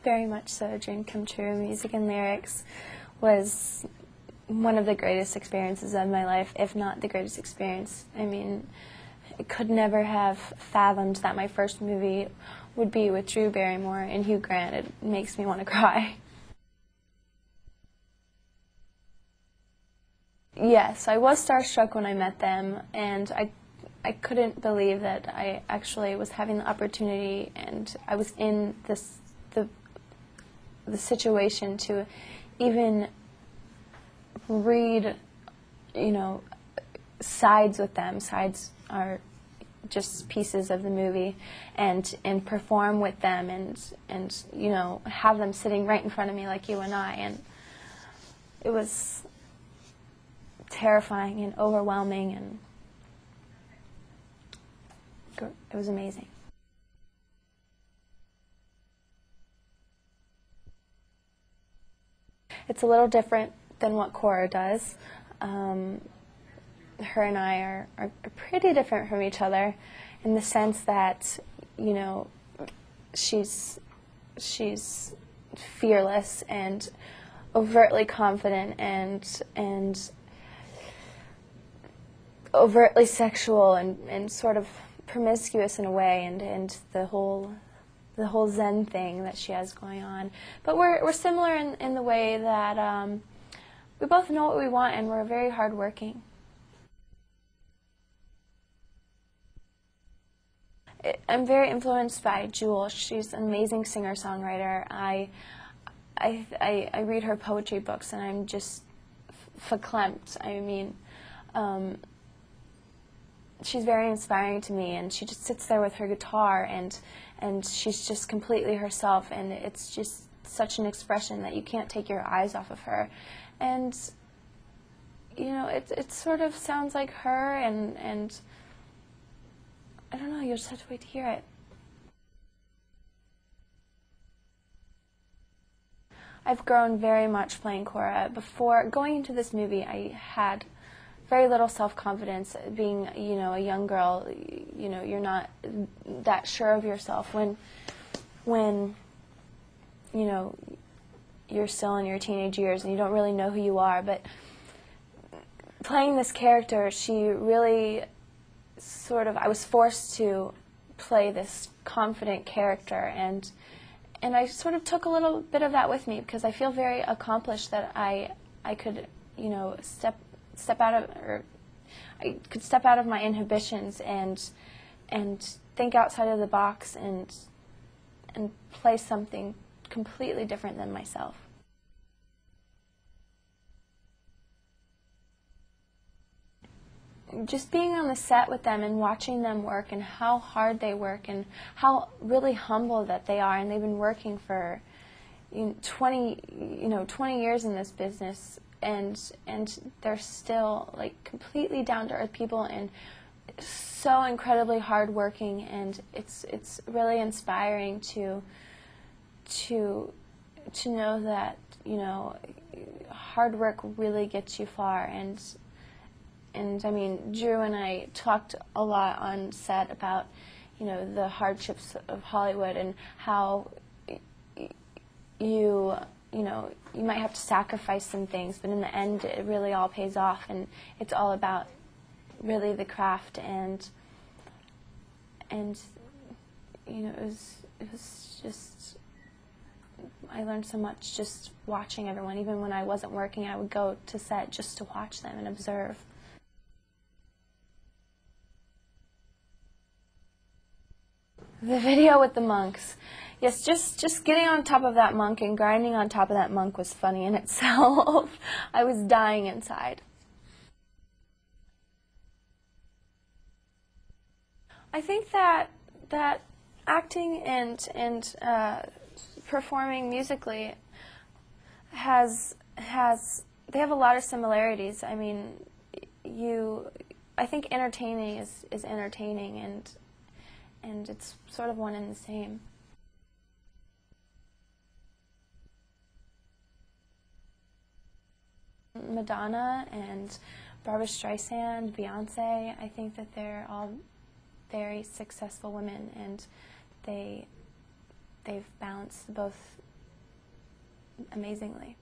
Very much so, a dream come true. Music and lyrics was one of the greatest experiences of my life, if not the greatest experience. I mean, I could never have fathomed that my first movie would be with Drew Barrymore and Hugh Grant. It makes me want to cry. Yes, I was starstruck when I met them, and I couldn't believe that I actually was having the opportunity and I was in the situation to even read, sides with them. Sides are just pieces of the movie, and perform with them, and have them sitting right in front of me like you and I, and it was terrifying and overwhelming, and it was amazing. It's a little different than what Cora does. Her and I are pretty different from each other in the sense that, she's fearless and overtly confident and overtly sexual and sort of promiscuous in a way, and the whole Zen thing that she has going on. But we're similar in the way that we both know what we want, and we're very hardworking. I'm very influenced by Jewel. She's an amazing singer-songwriter. I read her poetry books, and I'm just verklempt. I mean, she's very inspiring to me, and she just sits there with her guitar, and she's just completely herself, and it's just such an expression that you can't take your eyes off of her. And it sort of sounds like her, and I don't know, you'll just have to wait to hear it. I've grown very much playing Cora. Before going into this movie, I had very little self-confidence. Being, a young girl, you're not that sure of yourself when you're still in your teenage years and you don't really know who you are. But playing this character, she really I was forced to play this confident character, and I sort of took a little bit of that with me, because I feel very accomplished that I could, step out of my inhibitions and think outside of the box and play something completely different than myself. Just being on the set with them and watching them work, and how hard they work, and how really humble that they are, and they've been working for 20 years in this business, and they're still like completely down to earth people and so incredibly hardworking, and it's really inspiring to know that hard work really gets you far. And I mean, Drew and I talked a lot on set about the hardships of Hollywood, and how you might have to sacrifice some things, but in the end it really all pays off, and it's all about really the craft, and it was just, I learned so much just watching everyone. Even when I wasn't working, I would go to set just to watch them and observe. The video with the monks. Yes, just getting on top of that monk and grinding on top of that monk was funny in itself. I was dying inside. I think that acting and performing musically they have a lot of similarities. I mean, I think entertaining is entertaining, and it's sort of one and the same. Madonna and Barbra Streisand, Beyonce, I think that they're all very successful women, and they've balanced both amazingly.